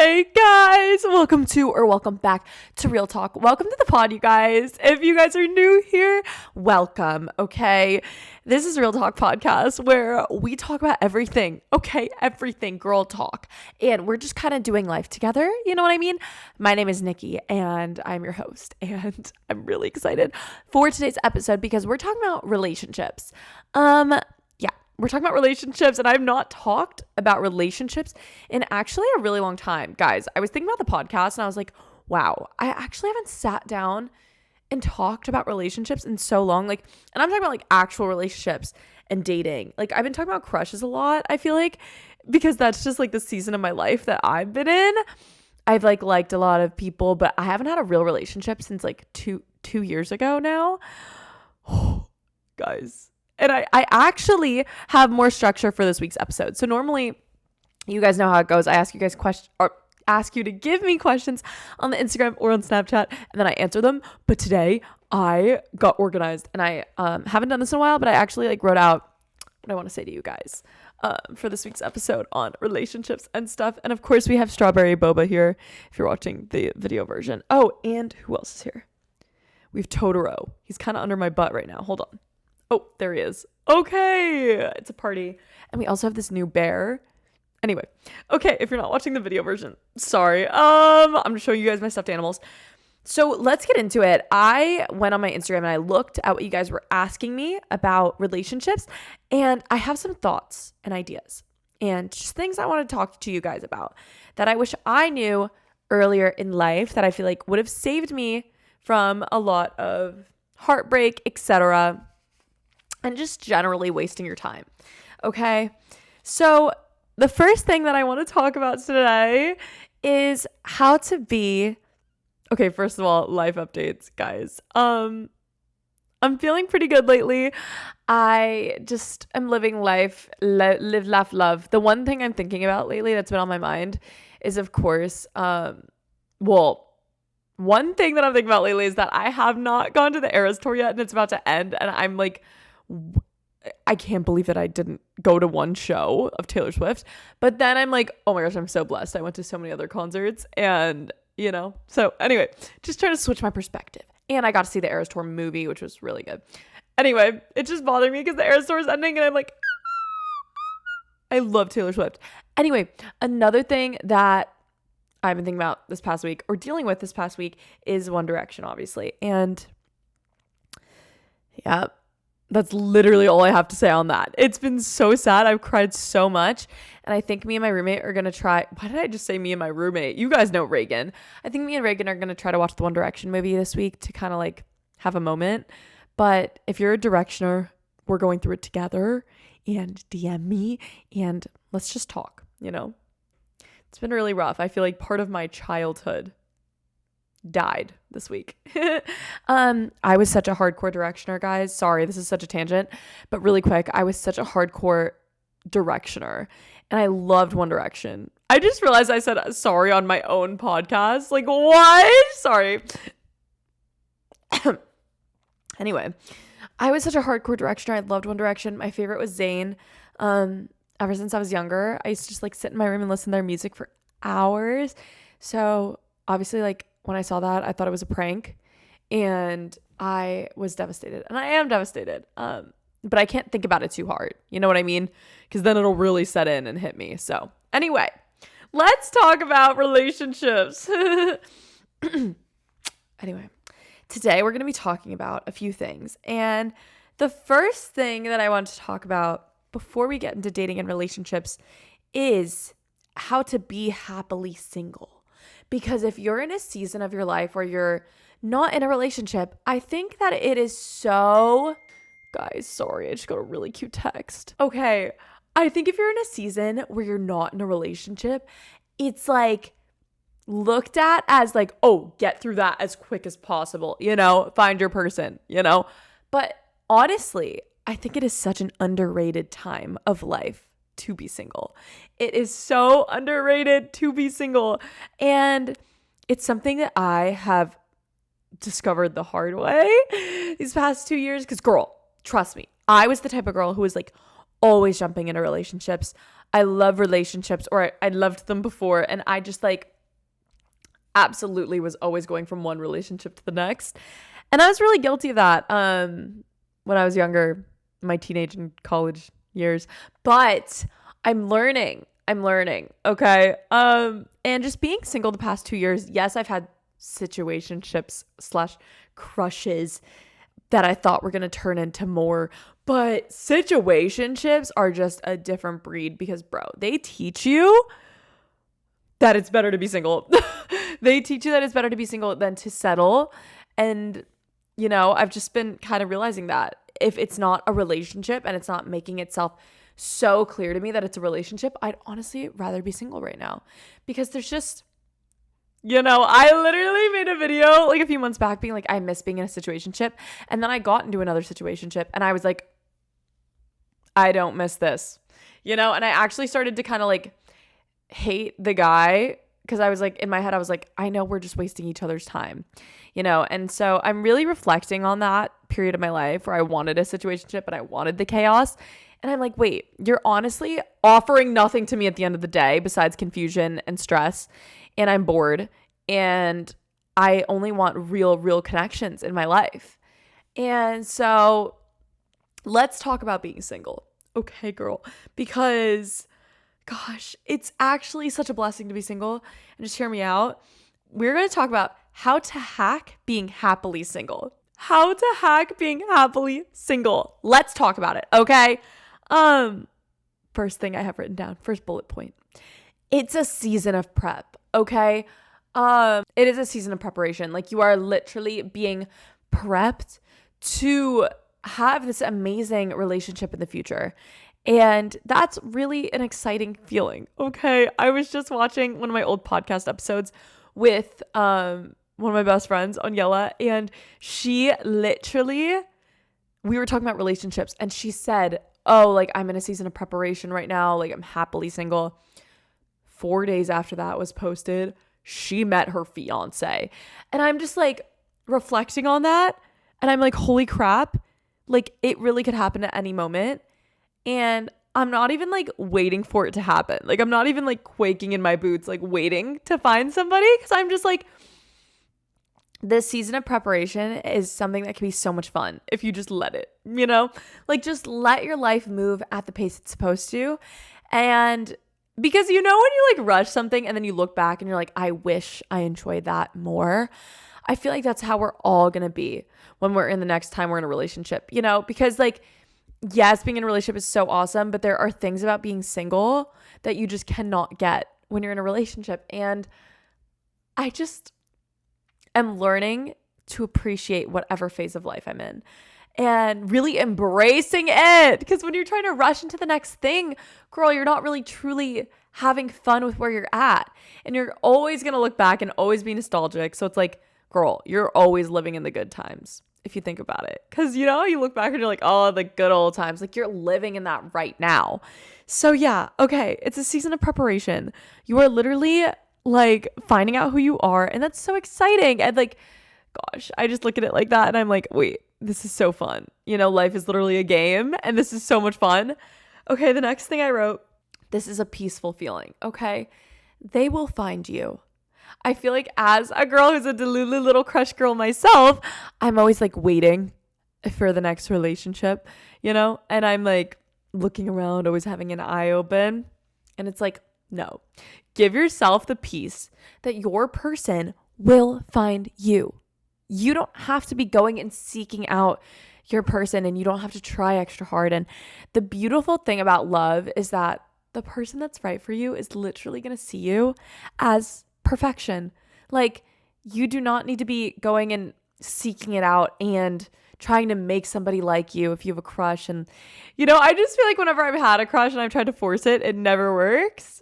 Hey guys, welcome back to Real Talk. Welcome to the pod, you guys. If you guys are new here, welcome, okay? This is Real Talk podcast where we talk about everything, okay? Everything, girl talk. And we're just kind of doing life together, you know what I mean? My name is Niki and I'm your host, and I'm really excited for today's episode because we're talking about relationships. We're talking about relationships, and I've not talked about relationships in actually a really long time. Guys, I was thinking about the podcast and I was like, wow, I actually haven't sat down and talked about relationships in so long. And I'm talking about like actual relationships and dating. Like, I've been talking about crushes a lot, I feel like, because that's just like the season of my life that I've been in. I've liked a lot of people, but I haven't had a real relationship since like two years ago now. Guys. And I actually have more structure for this week's episode. So normally, you guys know how it goes. I ask you guys questions, or ask you to give me questions on the Instagram or on Snapchat, and then I answer them. But today, I got organized, and I haven't done this in a while, but I actually wrote out what I want to say to you guys for this week's episode on relationships and stuff. And of course, we have Strawberry Boba here if you're watching the video version. Oh, and who else is here? We have Totoro. He's kind of under my butt right now. Hold on. Oh, there he is. Okay. It's a party. And we also have this new bear. Anyway. Okay. If you're not watching the video version, sorry. I'm going to show you guys my stuffed animals. So let's get into it. I went on my Instagram and I looked at what you guys were asking me about relationships. And I have some thoughts and ideas and just things I want to talk to you guys about that I wish I knew earlier in life that I feel like would have saved me from a lot of heartbreak, etc., and just generally wasting your time. Okay. So the first thing that I want to talk about today is how to be, okay, first of all, life updates, guys. I'm feeling pretty good lately. I just am living life, live, laugh, love. The one thing I'm thinking about lately that's been on my mind is, of course, one thing that I'm thinking about lately is that I have not gone to the Eras tour yet, and it's about to end, and I'm like, I can't believe that I didn't go to one show of Taylor Swift. But then I'm like, oh my gosh, I'm so blessed. I went to so many other concerts, and so anyway, just trying to switch my perspective. And I got to see the Eras Tour movie, which was really good. Anyway, it just bothered me because the Eras Tour is ending, and I'm like, I love Taylor Swift. Anyway, another thing that I've been thinking about this past week, or dealing with this past week, is One Direction, obviously. And yeah, that's literally all I have to say on that. It's been so sad. I've cried so much. And I think me and my roommate are going to try. Why did I just say me and my roommate? You guys know Reagan. I think me and Reagan are going to try to watch the One Direction movie this week to kind of have a moment. But if you're a Directioner, we're going through it together, and DM me and let's just talk, It's been really rough. I feel like part of my childhood died this week. I was such a hardcore Directioner, guys. Sorry, this is such a tangent, but really quick, I was such a hardcore Directioner, and I loved One Direction. I just realized I said sorry on my own podcast. Like, what? Sorry. Anyway, I was such a hardcore Directioner. I loved One Direction. My favorite was Zayn. Ever since I was younger, I used to just sit in my room and listen to their music for hours. So obviously, when I saw that, I thought it was a prank, and I was devastated, and I am devastated. But I can't think about it too hard. You know what I mean? Because then it'll really set in and hit me. So anyway, let's talk about relationships. Anyway, today we're going to be talking about a few things. And the first thing that I want to talk about before we get into dating and relationships is how to be happily single. Because if you're in a season of your life where you're not in a relationship, I think that it is so... Guys, sorry, I just got a really cute text. Okay, I think if you're in a season where you're not in a relationship, it's looked at as oh, get through that as quick as possible, find your person, But honestly, I think it is such an underrated time of life to be single. It is so underrated to be single. And it's something that I have discovered the hard way these past 2 years. Because girl, trust me, I was the type of girl who was always jumping into relationships. I love relationships, or I loved them before. And I just absolutely was always going from one relationship to the next. And I was really guilty of that when I was younger, my teenage and college years. But I'm learning. Okay. And just being single the past 2 years, yes, I've had situationships / crushes that I thought were going to turn into more, but situationships are just a different breed because, bro, they teach you that it's better to be single. They teach you that it's better to be single than to settle. And, you know, I've just been kind of realizing that if it's not a relationship and it's not making itself so clear to me that it's a relationship, I'd honestly rather be single right now because there's just, you know, I literally made a video like a few months back being like, I miss being in a situationship. And then I got into another situationship and I was like, I don't miss this, you know? And I actually started to kind of like hate the guy because I was like, in my head, I was like, I know we're just wasting each other's time, you know? And so I'm really reflecting on that period of my life where I wanted a situationship and I wanted the chaos. And I'm like, wait, you're honestly offering nothing to me at the end of the day besides confusion and stress. And I'm bored. And I only want real connections in my life. And so let's talk about being single. Okay, girl. Because, gosh, it's actually such a blessing to be single. And just hear me out. We're going to talk about how to hack being happily single. How to hack being happily single. Let's talk about it, okay? First thing I have written down, first bullet point. It's a season of prep, okay? It is a season of preparation. Like you are literally being prepped to have this amazing relationship in the future. And that's really an exciting feeling, okay? I was just watching one of my old podcast episodes with one of my best friends, Onyela, and she literally, we were talking about relationships and she said, oh, like I'm in a season of preparation right now. Like I'm happily single. 4 days after that was posted, she met her fiance. And I'm just like reflecting on that. And I'm like, holy crap. Like it really could happen at any moment. And I'm not even like waiting for it to happen. Like I'm not even like quaking in my boots, like waiting to find somebody. Cause I'm just like, this season of preparation is something that can be so much fun if you just let it, you know, like just let your life move at the pace it's supposed to. And because, you know, when you like rush something and then you look back and you're like, I wish I enjoyed that more. I feel like that's how we're all going to be when we're in the next time we're in a relationship, you know, because like, yes, being in a relationship is so awesome, but there are things about being single that you just cannot get when you're in a relationship. And I just am learning to appreciate whatever phase of life I'm in and really embracing it. Because when you're trying to rush into the next thing, girl, you're not really truly having fun with where you're at. And you're always going to look back and always be nostalgic. So it's like, girl, you're always living in the good times if you think about it. Because, you know, you look back and you're like, oh, the good old times. Like you're living in that right now. So yeah, okay, it's a season of preparation. You are literally like finding out who you are. And that's so exciting. And like, gosh, I just look at it like that and I'm like, wait, this is so fun. You know, life is literally a game and this is so much fun. Okay, the next thing I wrote, this is a peaceful feeling. Okay, they will find you. I feel like as a girl who's a delulu little crush girl myself, I'm always like waiting for the next relationship, you know? And I'm like looking around, always having an eye open. And it's like, no, give yourself the peace that your person will find you. You don't have to be going and seeking out your person and you don't have to try extra hard. And the beautiful thing about love is that the person that's right for you is literally going to see you as perfection. Like you do not need to be going and seeking it out and trying to make somebody like you if you have a crush. And, you know, I just feel like whenever I've had a crush and I've tried to force it, it never works.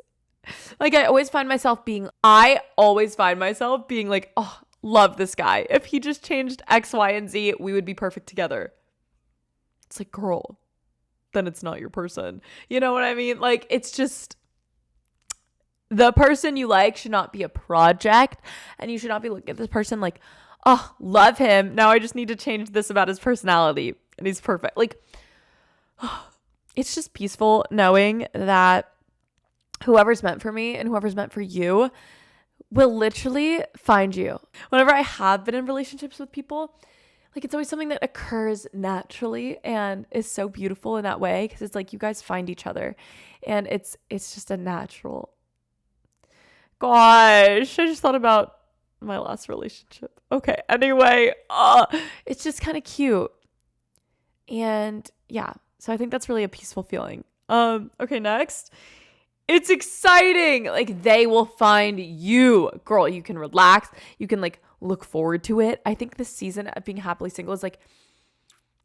Like I always find myself being like, oh, love this guy. If he just changed X, Y, and Z, we would be perfect together. It's like, girl, then it's not your person. You know what I mean? Like, it's just, the person you like should not be a project. And you should not be looking at this person like, oh, love him. Now I just need to change this about his personality. And he's perfect. Like, it's just peaceful knowing that whoever's meant for me and whoever's meant for you will literally find you. Whenever I have been in relationships with people, like it's always something that occurs naturally and is so beautiful in that way, because it's like you guys find each other and it's just a natural. Gosh, I just thought about my last relationship. Okay, anyway, it's just kind of cute. And yeah, so I think that's really a peaceful feeling. Okay, next. It's exciting. Like they will find you. Girl, you can relax. You can like look forward to it. I think this season of being happily single is like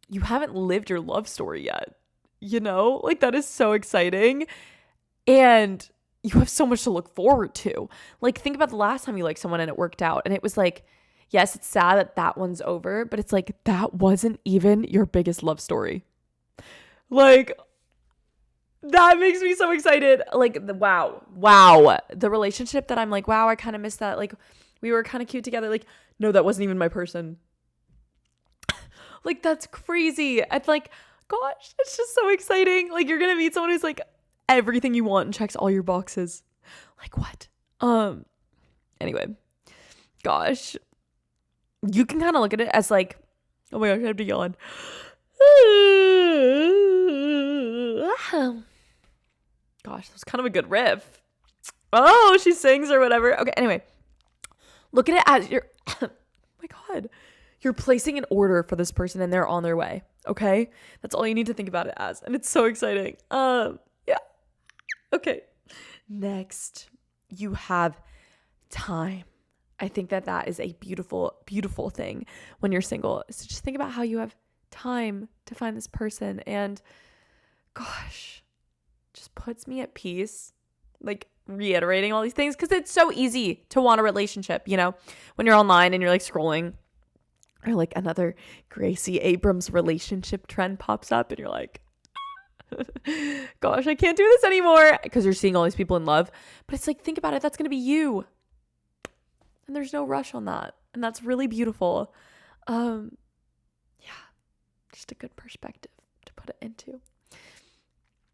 you haven't lived your love story yet. You know? Like that is so exciting. And you have so much to look forward to. Like think about the last time you liked someone and it worked out, and it was like, yes, it's sad that that one's over, but it's like that wasn't even your biggest love story. Like that makes me so excited. Like wow. The relationship that I'm like, wow, I kind of miss that. Like we were kind of cute together. Like no, that wasn't even my person. Like that's crazy. It's like, gosh, it's just so exciting. Like you're gonna meet someone who's like everything you want and checks all your boxes. Like what? Anyway, gosh, you can kind of look at it as like, oh my gosh, I have to yawn. Gosh, that was kind of a good riff. Oh, she sings or whatever. Okay, anyway, look at it as you're, oh my God, you're placing an order for this person and they're on their way. Okay, that's all you need to think about it as, and it's so exciting. Yeah. Okay. Next, you have time. I think that that is a beautiful, beautiful thing when you're single. So just think about how you have time to find this person, and gosh, just puts me at peace. Like reiterating all these things, because it's so easy to want a relationship, you know, when you're online and you're like scrolling, or like another Gracie Abrams relationship trend pops up and you're like, gosh, I can't do this anymore, because you're seeing all these people in love. But it's like, think about it, that's going to be you. And there's no rush on that. And that's really beautiful. Yeah, just a good perspective to put it into.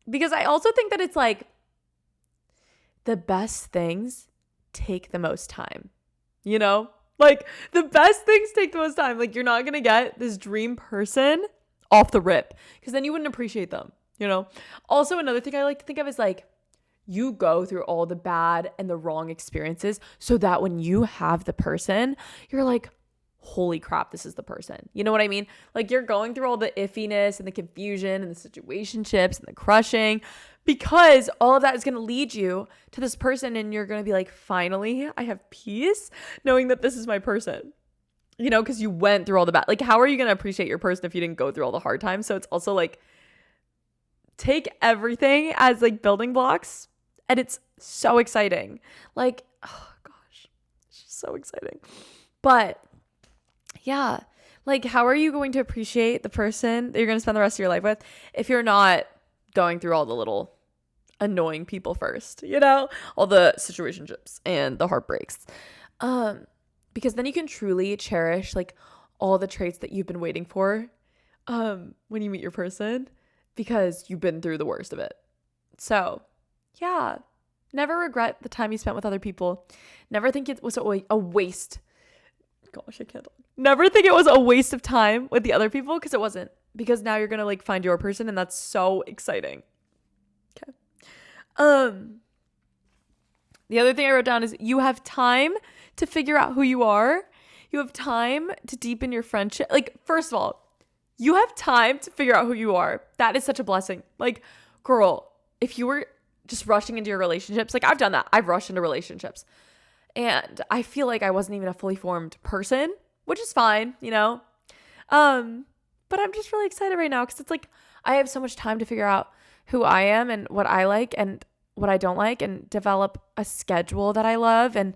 Because I also think that it's like the best things take the most time, you know? Like the best things take the most time. Like you're not going to get this dream person off the rip, because then you wouldn't appreciate them, you know? Also, another thing I like to think of is like, you go through all the bad and the wrong experiences so that when you have the person, you're like, holy crap, this is the person. You know what I mean? Like you're going through all the iffiness and the confusion and the situationships and the crushing, because all of that is going to lead you to this person, and you're going to be like, finally, I have peace knowing that this is my person. You know, because you went through all the bad. Like, how are you going to appreciate your person if you didn't go through all the hard times? So it's also like, take everything as like building blocks, and it's so exciting. Like, oh gosh, it's just so exciting. But yeah, like how are you going to appreciate the person that you're going to spend the rest of your life with if you're not going through all the little annoying people first, you know, all the situationships and the heartbreaks? Because then you can truly cherish like all the traits that you've been waiting for when you meet your person, because you've been through the worst of it. So yeah, never regret the time you spent with other people. Never think it was a waste. Gosh, I can't talk. Never think it was a waste of time with the other people, because it wasn't. Because now you're gonna like find your person, and that's so exciting. Okay. The other thing I wrote down is you have time to figure out who you are. You have time to deepen your friendship. Like, first of all, you have time to figure out who you are. That is such a blessing. Like, girl, if you were just rushing into your relationships, like I've done that. I've rushed into relationships. And I feel like I wasn't even a fully formed person, which is fine, you know? But I'm just really excited right now, because it's like I have so much time to figure out who I am and what I like and what I don't like, and develop a schedule that I love, and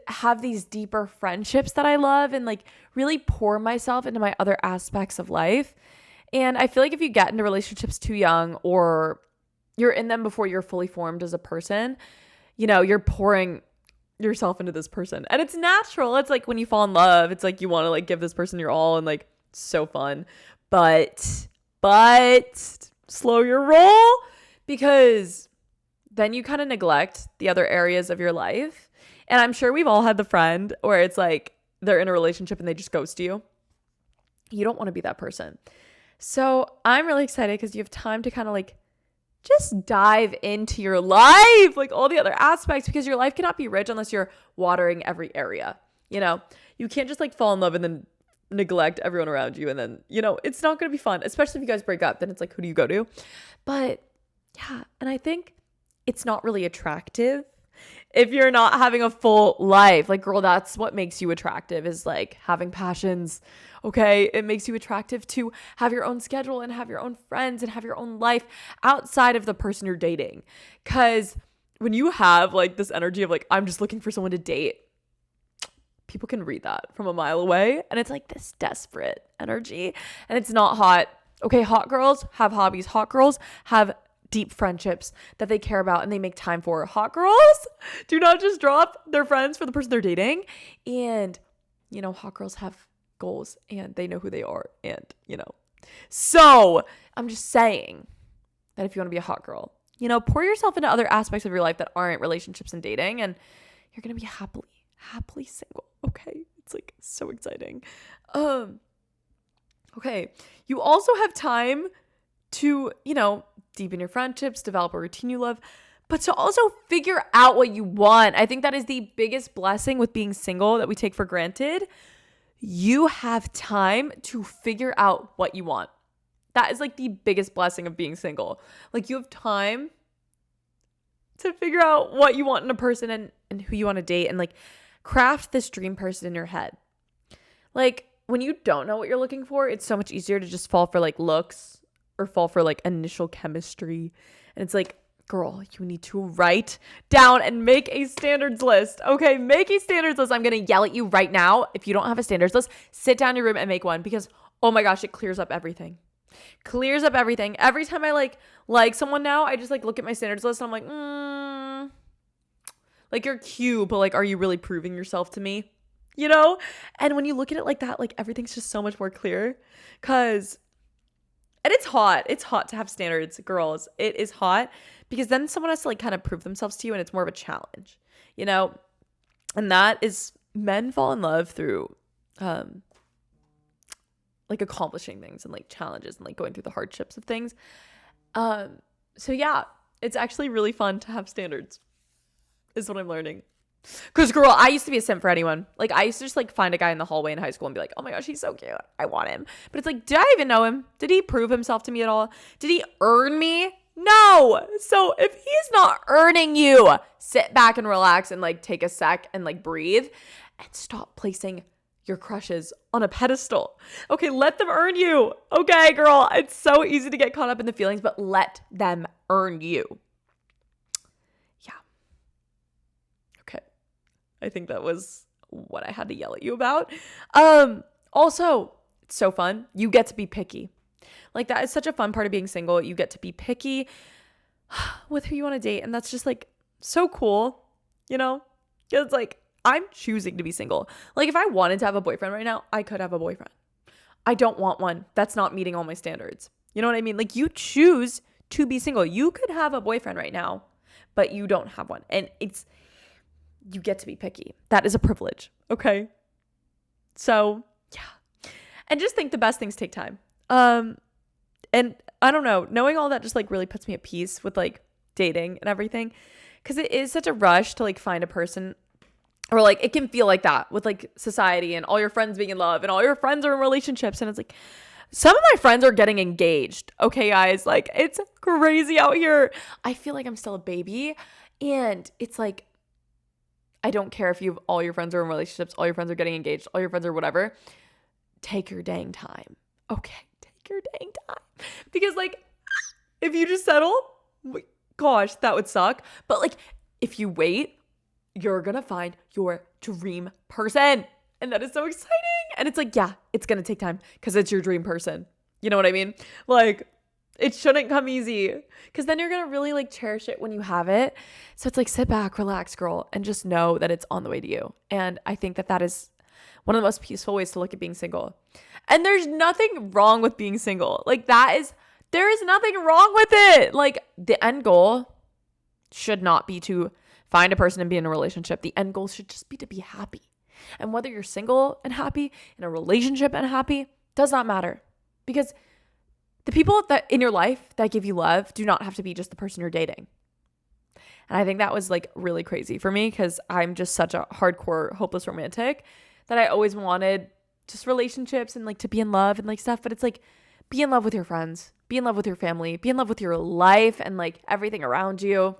have these deeper friendships that I love, and like really pour myself into my other aspects of life. And I feel like if you get into relationships too young, or you're in them before you're fully formed as a person, you know, you're pouring yourself into this person, and it's natural. It's like when you fall in love, it's like you want to like give this person your all, and like so fun, but slow your roll, because then you kind of neglect the other areas of your life, And I'm sure we've all had the friend where it's like they're in a relationship and they just ghost you. You don't want to be that person. So I'm really excited because you have time to kind of like just dive into your life, like all the other aspects, because your life cannot be rich unless you're watering every area. You know, you can't just like fall in love and then neglect everyone around you. And then, you know, it's not going to be fun, especially if you guys break up. Then it's like, who do you go to? But yeah. And I think it's not really attractive if you're not having a full life. Like, girl, that's what makes you attractive, is like having passions. Okay. It makes you attractive to have your own schedule and have your own friends and have your own life outside of the person you're dating. Cause when you have like this energy of like, I'm just looking for someone to date, people can read that from a mile away. And it's like this desperate energy, and it's not hot. Okay. Hot girls have hobbies. Hot girls have deep friendships that they care about and they make time for. Hot girls do not just drop their friends for the person they're dating. And, you know, hot girls have goals and they know who they are. And, you know, so I'm just saying that if you want to be a hot girl, you know, pour yourself into other aspects of your life that aren't relationships and dating, and you're going to be happily single. Okay. It's like so exciting. Okay. You also have time to, you know, deepen your friendships, develop a routine you love, but to also figure out what you want. I think that is the biggest blessing with being single that we take for granted. You have time to figure out what you want. That is like the biggest blessing of being single. Like, you have time to figure out what you want in a person and who you want to date, and like craft this dream person in your head. Like, when you don't know what you're looking for, it's so much easier to just fall for like looks or fall for like initial chemistry. And it's like, girl, you need to write down and make a standards list. Okay, make a standards list. I'm going to yell at you right now. If you don't have a standards list, sit down in your room and make one, because oh my gosh, it clears up everything. Clears up everything. Every time I like someone now, I just like look at my standards list and I'm like, like, you're cute, but like, are you really proving yourself to me? You know? And when you look at it like that, like, everything's just so much more clear. And it's hot. It's hot to have standards, girls. It is hot because then someone has to like kind of prove themselves to you, and it's more of a challenge, you know? And that is, men fall in love through like accomplishing things and like challenges and like going through the hardships of things. So yeah, it's actually really fun to have standards, is what I'm learning. Because, girl, I used to be a simp for anyone. Like, I used to just like find a guy in the hallway in high school and be like, oh my gosh, he's so cute, I want him. But it's like, did I even know him? Did he prove himself to me at all? Did he earn me? No. So if he's not earning you, sit back and relax and like take a sec and like breathe and stop placing your crushes on a pedestal. Okay, let them earn you. Okay, girl, it's so easy to get caught up in the feelings, but let them earn you. Yeah. Okay. I think that was what I had to yell at you about. Also, it's so fun. You get to be picky. Like, that is such a fun part of being single. You get to be picky with who you want to date. And that's just like so cool, you know? It's like, I'm choosing to be single. Like, if I wanted to have a boyfriend right now, I could have a boyfriend. I don't want one. That's not meeting all my standards. You know what I mean? Like, you choose to be single. You could have a boyfriend right now, but you don't have one. And you get to be picky. That is a privilege. Okay. So yeah. And just think the best things take time. And I don't know, knowing all that just like really puts me at peace with like dating and everything. Cause it is such a rush to like find a person, or like it can feel like that with like society and all your friends being in love and all your friends are in relationships. And it's like, some of my friends are getting engaged. Okay, guys, like, it's crazy out here. I feel like I'm still a baby, and it's like, I don't care if all your friends are in relationships, all your friends are getting engaged, all your friends are whatever. Take your dang time. Okay, take your dang time. Because like, if you just settle, gosh, that would suck. But like, if you wait, you're gonna find your dream person. And that is so exciting. And it's like, yeah, it's gonna take time because it's your dream person. You know what I mean? Like, it shouldn't come easy, because then you're gonna really like cherish it when you have it. So it's like, sit back, relax, girl, and just know that it's on the way to you. And I think that is one of the most peaceful ways to look at being single. And there's nothing wrong with being single. Like, there is nothing wrong with it. Like, the end goal should not be to find a person and be in a relationship. The end goal should just be to be happy. And whether you're single and happy, in a relationship and happy, does not matter. Because the people that in your life that give you love do not have to be just the person you're dating. And I think that was like really crazy for me because I'm just such a hardcore hopeless romantic that I always wanted just relationships and like to be in love and like stuff. But it's like, be in love with your friends, be in love with your family, be in love with your life and like everything around you.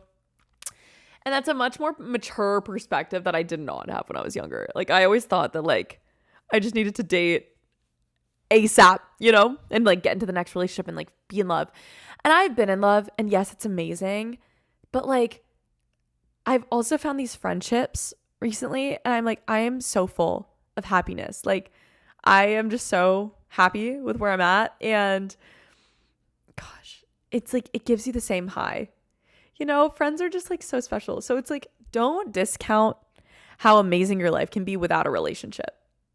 And that's a much more mature perspective that I did not have when I was younger. Like I always thought that like I just needed to date ASAP, you know, and like get into the next relationship and like be in love. And I've been in love and yes, it's amazing. But like I've also found these friendships recently and I'm like, I am so full of happiness. Like I am just so happy with where I'm at. And gosh, it's like, it gives you the same high. You know, friends are just like so special. So it's like, don't discount how amazing your life can be without a relationship.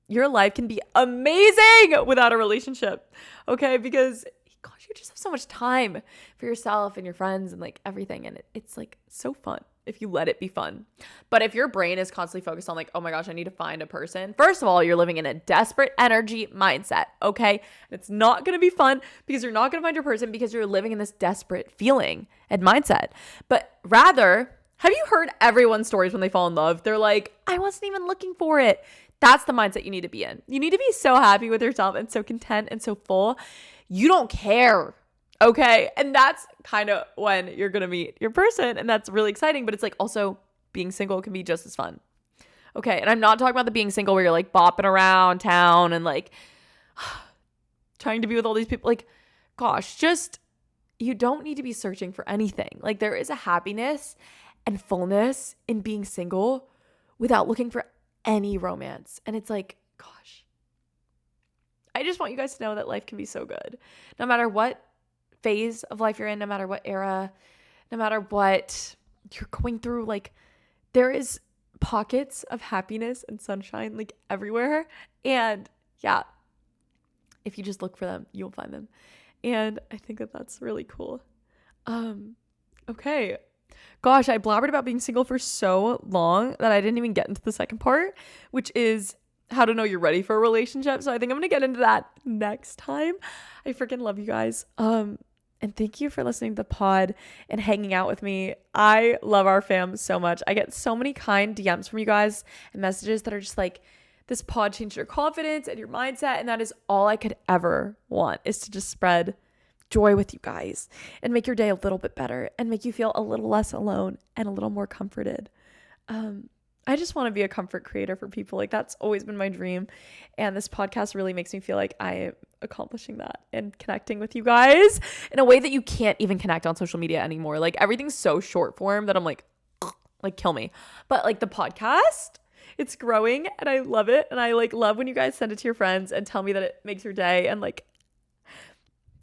Your life can be amazing without a relationship. Okay. Because gosh, you just have so much time for yourself and your friends and like everything. And it's like so fun if you let it be fun. But if your brain is constantly focused on like, oh my gosh, I need to find a person. First of all, you're living in a desperate energy mindset. Okay. It's not going to be fun because you're not going to find your person because you're living in this desperate feeling and mindset. But rather, have you heard everyone's stories when they fall in love? They're like, I wasn't even looking for it. That's the mindset you need to be in. You need to be so happy with yourself and so content and so full. You don't care. Okay. And that's kind of when you're going to meet your person. And that's really exciting. But it's like also being single can be just as fun. Okay. And I'm not talking about the being single where you're like bopping around town and like trying to be with all these people. Like, gosh, just you don't need to be searching for anything. Like there is a happiness and fullness in being single without looking for any romance. And it's like, gosh, I just want you guys to know that life can be so good. No matter what phase of life you're in, no matter what era, no matter what you're going through, like there is pockets of happiness and sunshine like everywhere. And yeah, if you just look for them, you'll find them. And I think that that's really cool. Okay. Gosh, I blabbered about being single for so long that I didn't even get into the second part, which is how to know you're ready for a relationship. So I think I'm going to get into that next time. I freaking love you guys. And thank you for listening to the pod and hanging out with me. I love our fam so much. I get so many kind DMs from you guys and messages that are just like, this pod changed your confidence and your mindset. And that is all I could ever want, is to just spread joy with you guys and make your day a little bit better and make you feel a little less alone and a little more comforted. I just want to be a comfort creator for people. Like that's always been my dream. And this podcast really makes me feel like I am accomplishing that and connecting with you guys in a way that you can't even connect on social media anymore. Like everything's so short form that I'm like kill me. But like the podcast, it's growing and I love it. And I like love when you guys send it to your friends and tell me that it makes your day. And like,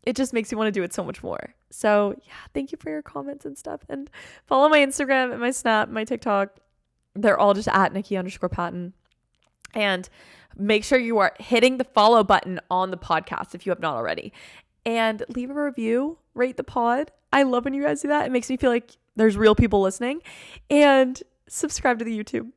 it just makes you want to do it so much more. So yeah, thank you for your comments and stuff. And follow my Instagram and my Snap, my TikTok. They're all just at Niki_Patton. And make sure you are hitting the follow button on the podcast if you have not already. And leave a review, rate the pod. I love when you guys do that. It makes me feel like there's real people listening. And subscribe to the YouTube.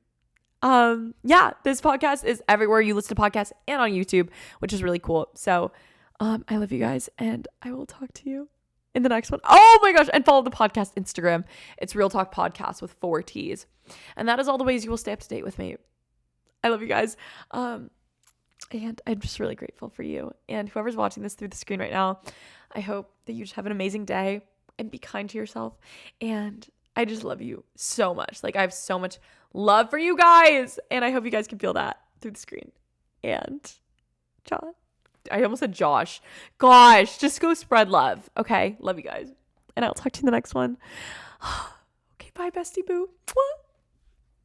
Yeah, this podcast is everywhere you listen to podcasts and on YouTube, which is really cool. So I love you guys and I will talk to you in the next one. Oh my gosh. And follow the podcast Instagram. It's Real Talk Podcast with 4 T's. And that is all the ways you will stay up to date with me. I love you guys. And I'm just really grateful for you. And whoever's watching this through the screen right now, I hope that you just have an amazing day and be kind to yourself. And I just love you so much. Like I have so much love for you guys. And I hope you guys can feel that through the screen. And John. I almost said Josh. Gosh, just go spread love. Okay. Love you guys. And I'll talk to you in the next one. Okay. Bye, bestie boo. Mwah.